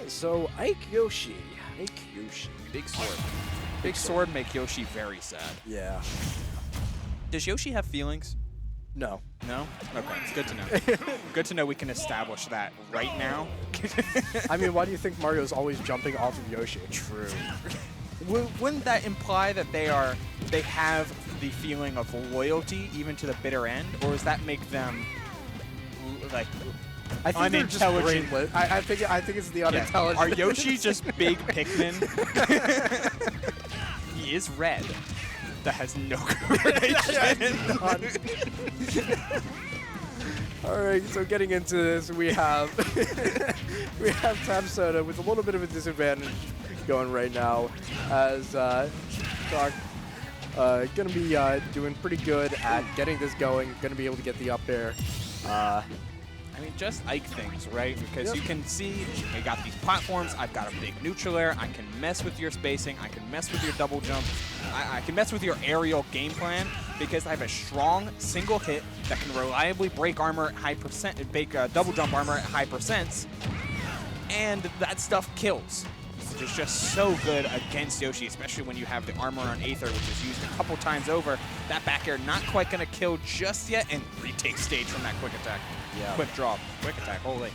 So Ike Yoshi. Ike Yoshi. Big sword. Big sword make Yoshi very sad. Yeah. Does Yoshi have feelings? No. No? Okay, it's good to know. Good to know we can establish that right now. I mean, why do you think Mario's always jumping off of Yoshi? True. Wouldn't that imply that they have the feeling of loyalty even to the bitter end, or does that make them like I think they're just unintelligent? brainless. I think it's the unintelligent. Are Yoshi just big Pikmin? He is red. That has no correlation. All right, so getting into this, we have TabSoda with a little bit of a disadvantage going right now, as Doc gonna be doing pretty good at getting this going. Gonna be able to get the up air. I mean, just Ike things, right? Because you can see I got these platforms. I've got a big neutral air. I can mess with your spacing. I can mess with your double jump. I can mess with your aerial game plan because I have a strong single hit that can reliably break armor at high percent, break double jump armor at high percents, and that stuff kills. It's just so good against Yoshi, especially when you have the armor on Aether, which is used a couple times over. That back air not quite going to kill just yet, and retake stage from that quick attack. Yeah. Quick drop. Quick attack. Holy.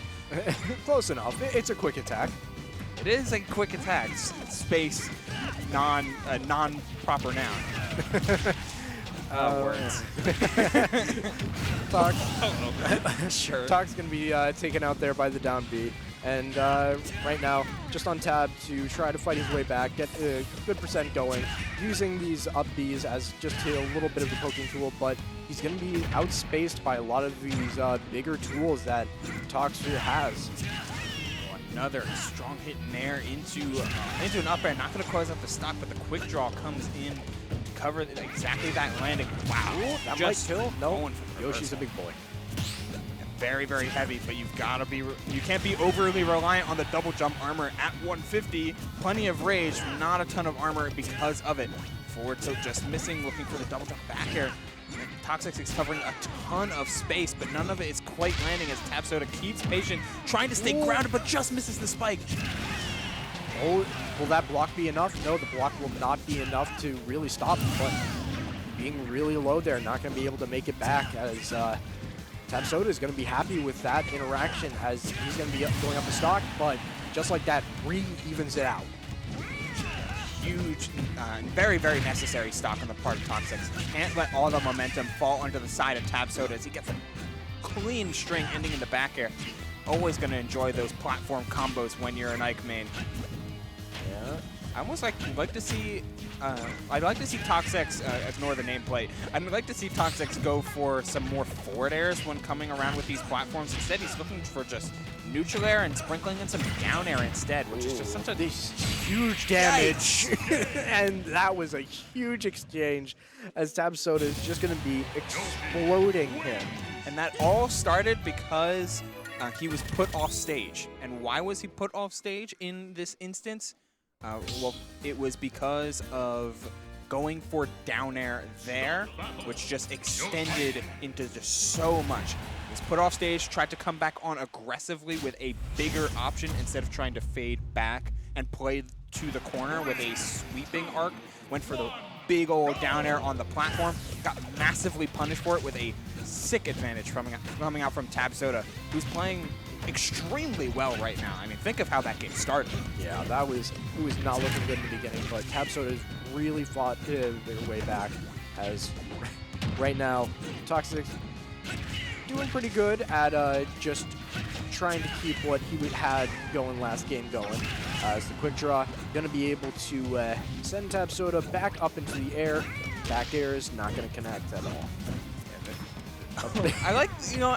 Close enough. It's a quick attack. It is a quick attack. Space, non-proper noun. Words. Talk. Sure. Talk's going to be taken out there by the down B. And right now, just on tab to try to fight his way back, get a good percent going, using these up Bs as just a little bit of a poking tool, but he's going to be outspaced by a lot of these bigger tools that Toxex has. Another strong hit in there into an up air. Not going to close out the stock, but the quick draw comes in to cover exactly that landing. Wow. That just might kill. No, Yoshi's Yoshi's a big boy. Very, very heavy, but you've got to be, you can't be overly reliant on the double jump armor at 150. Plenty of rage, not a ton of armor because of it. Forward tilt just missing, looking for the double jump back air. Toxex is covering a ton of space, but none of it is quite landing as TabSoda keeps patient, trying to stay grounded, but just misses the spike. Oh, will that block be enough? No, the block will not be enough to really stop him, but being really low there, not going to be able to make it back, as TabSoda is going to be happy with that interaction, as he's going to be going up the stock, but just like that, re-evens it out. Huge, very, very necessary stock on the part of Toxex. Can't let all the momentum fall onto the side of TabSoda as he gets a clean string ending in the back air. Always going to enjoy those platform combos when you're an Ike main. Yeah. I almost like to see, I'd like to see Toxex, ignore the nameplate, I'd like to see Toxex go for some more forward airs when coming around with these platforms. Instead, he's looking for just neutral air and sprinkling in some down air instead, which is just such a huge damage. And that was a huge exchange, as TabSoda is just going to be exploding him. And that all started because he was put off stage. And why was he put off stage in this instance? Well, it was because of going for down air there, which just extended into just so much. He was put off stage, tried to come back on aggressively with a bigger option instead of trying to fade back and play to the corner with a sweeping arc. Went for the big old down air on the platform, got massively punished for it with a sick advantage coming out from TabSoda, who's playing extremely well right now. I mean, think of how that game started. Yeah, it was not looking good in the beginning, but TabSoda has really fought their way back, as right now Toxex doing pretty good at just trying to keep what he had going last game going. As the quick draw, going to be able to send TabSoda back up into the air. Back air is not going to connect at all. I like,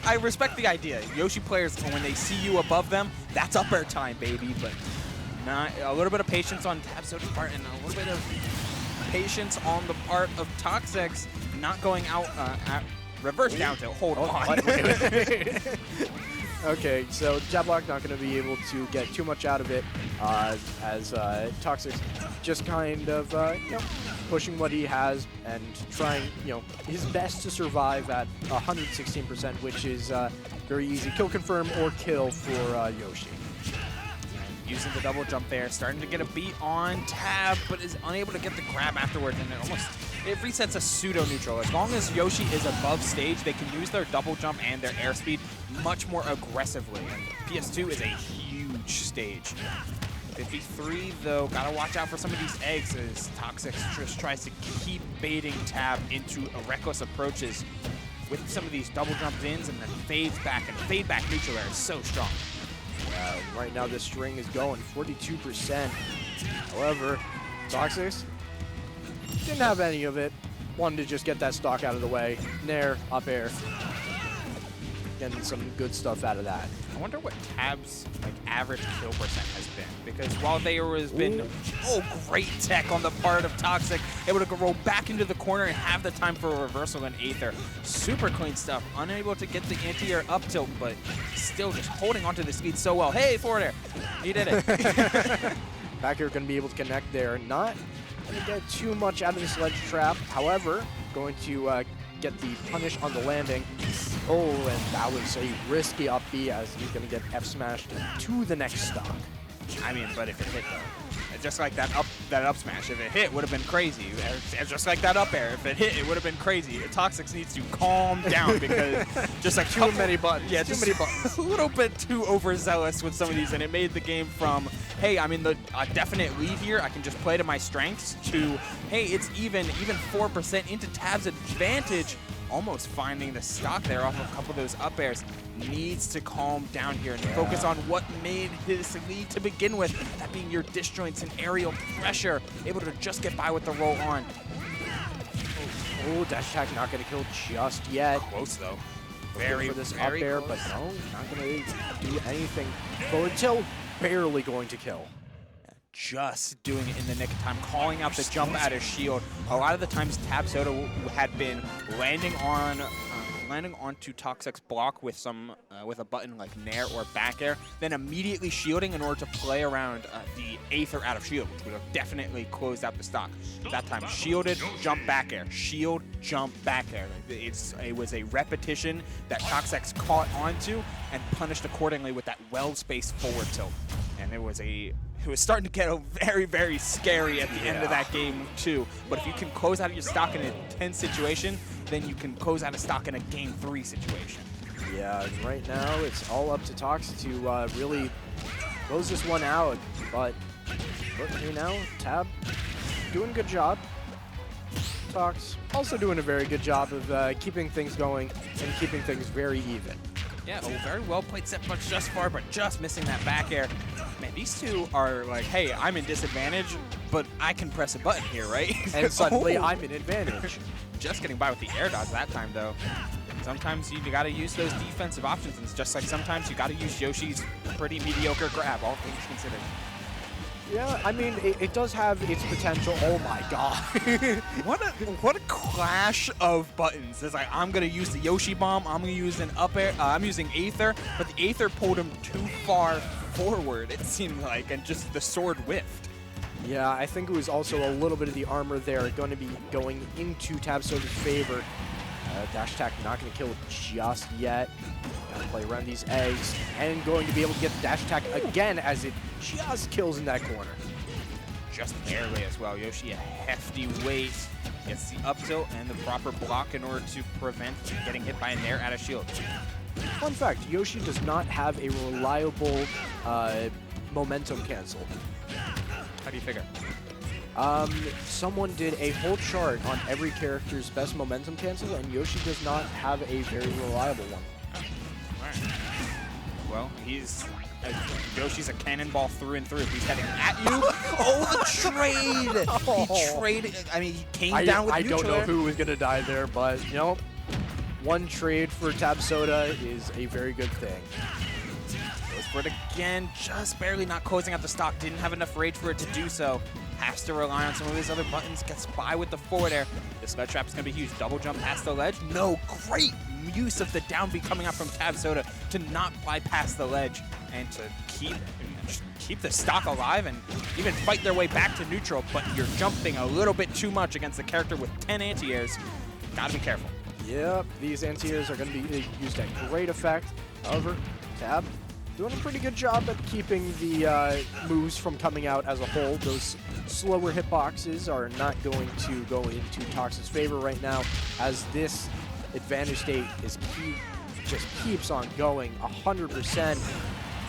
I respect the idea. Yoshi players, when they see you above them, that's up air time, baby. But not a little bit of patience on TabSoda's part, and a little bit of patience on the part of Toxex, not going out at reverse down tilt. Hold on. Okay, so jab block not going to be able to get too much out of it, as Toxex just kind of pushing what he has and trying his best to survive at 116%, which is very easy. Kill confirm or kill for Yoshi. using the double jump there, starting to get a beat on Tab, but is unable to get the grab afterwards, and it resets a pseudo neutral. As long as Yoshi is above stage, they can use their double jump and their airspeed much more aggressively. And PS2 is a huge stage. 53 though, gotta watch out for some of these eggs as Toxex just tries to keep baiting Tab into reckless approaches with some of these double jump ins and then fades back, and fade back neutral air is so strong. Right now this string is going 42%. However, Toxex didn't have any of it. Wanted to just get that stock out of the way. Nair, up air. Getting some good stuff out of that. I wonder what Tab's average kill percent has been, because while there has been great tech on the part of Toxic, able to roll back into the corner and have the time for a reversal and Aether. Super clean stuff, unable to get the anti-air up tilt, but still just holding onto the speed so well. Hey, forward air, you did it. Back air going to be able to connect there. Not going to get too much out of this ledge trap. However, going to get the punish on the landing. Oh, and that was a risky up B as he's going to get F smashed to the next stock. I mean, but if it hit though, just like that up smash, if it hit, would have been crazy. Just like that up air, if it hit, it would have been crazy. Toxex needs to calm down because just like too many buttons. Yeah, too many buttons. A little bit too overzealous with some of these, and it made the game from, hey, I'm in the definite lead here, I can just play to my strengths, to, hey, it's even 4% into Tab's advantage. Almost finding the stock there off of a couple of those up airs. Needs to calm down here and focus on what made his lead to begin with, that being your disjoints and aerial pressure, able to just get by with the roll on. Oh, dash attack not going to kill just yet. Close though. Very for this up air, but no, not going to do anything. Forward tilt, barely going to kill. Just doing it in the nick of time, calling out the jump out of shield. A lot of the times TabSoda had been landing onto Toxex block with with a button like Nair or back air, then immediately shielding in order to play around the Aether out of shield, which would have definitely closed out the stock. That time, shielded, jump back air, shield, jump back air. It was a repetition that Toxex caught onto and punished accordingly with that well-spaced forward tilt. And it was starting to get very, very scary at the end of that game too. But if you can close out your stock in a tense situation, then you can close out a stock in a game 3 situation. Yeah, right now it's all up to Tox to really close this one out. But look here now, Tab doing a good job. Tox also doing a very good job of keeping things going and keeping things very even. Yeah, very well played set punch just far, but just missing that back air. Man, these two are like, hey, I'm in disadvantage, but I can press a button here, right? And suddenly I'm in advantage. Just getting by with the air dodge that time, though. Sometimes you gotta use those defensive options, and it's just like sometimes you gotta use Yoshi's pretty mediocre grab, all things considered. Yeah, I mean, it does have its potential. Oh my god. What a clash of buttons. It's like, I'm gonna use the Yoshi bomb, I'm gonna use an up air, I'm using Aether, but the Aether pulled him too far forward, it seemed like, and just the sword whiffed. Yeah, I think it was also a little bit of the armor there going to be going into TabSoda's favor. Dash attack not going to kill just yet. Gotta play around these eggs, and going to be able to get the dash attack again as it just kills in that corner. Just barely as well. Yoshi, a hefty weight, gets the up tilt and the proper block in order to prevent getting hit by a Nair out of shield. Fun fact, Yoshi does not have a reliable momentum cancel. How do you figure? Someone did a whole chart on every character's best momentum cancel, and Yoshi does not have a very reliable one. All right. Well, Yoshi's a cannonball through and through. He's heading at you. Oh, the trade! He traded. I mean, he came down with neutral. I don't know who was going to die there, but, you know, one trade for TabSoda is a very good thing. Goes for it again, just barely not closing out the stock. Didn't have enough rage for it to do so. Has to rely on some of his other buttons. Gets by with the forward air. This ledge trap is going to be huge. Double jump past the ledge. No, great use of the down B coming out from TabSoda to not bypass the ledge and to keep the stock alive and even fight their way back to neutral. But you're jumping a little bit too much against the character with 10 anti-airs. Gotta be careful. Yep, these anti-airs are going to be used at great effect. However, Tab doing a pretty good job at keeping the moves from coming out as a whole. Those slower hitboxes are not going to go into Toxic's favor right now, as this advantage state is just keeps on going 100%.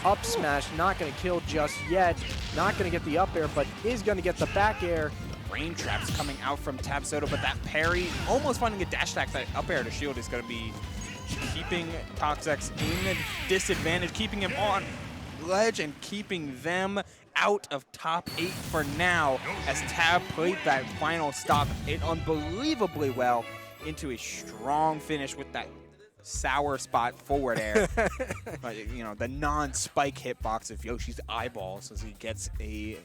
Up smash, not going to kill just yet. Not going to get the up air, but is going to get the back air. Rain traps coming out from TabSoda, but that parry, almost finding a dash attack, that up air to shield is going to be keeping Toxex in a disadvantage, keeping him on ledge and keeping them out of top 8 for now, as Tab played that final stock it unbelievably well into a strong finish with that sour spot forward air. But, you know, the non-spike hitbox of Yoshi's eyeballs as he gets he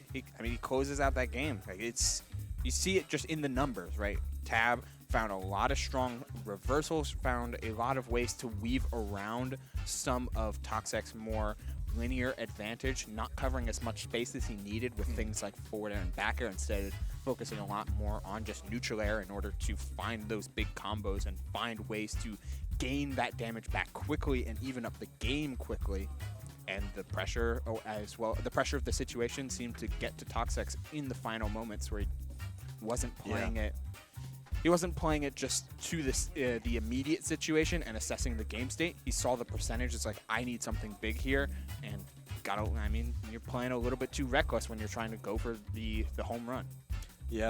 closes out that game. Like, you see it just in the numbers, right? Tab found a lot of strong reversals, found a lot of ways to weave around some of Toxex's more linear advantage, not covering as much space as he needed with things like forward air and back air, instead focusing a lot more on just neutral air in order to find those big combos and find ways to gain that damage back quickly and even up the game quickly. And the pressure, as well, the pressure of the situation seemed to get to Toxex in the final moments where he wasn't playing it. He wasn't playing it just to this the immediate situation and assessing the game state. He saw the percentage. It's like, I need something big here, and you're playing a little bit too reckless when you're trying to go for the home run. Yeah.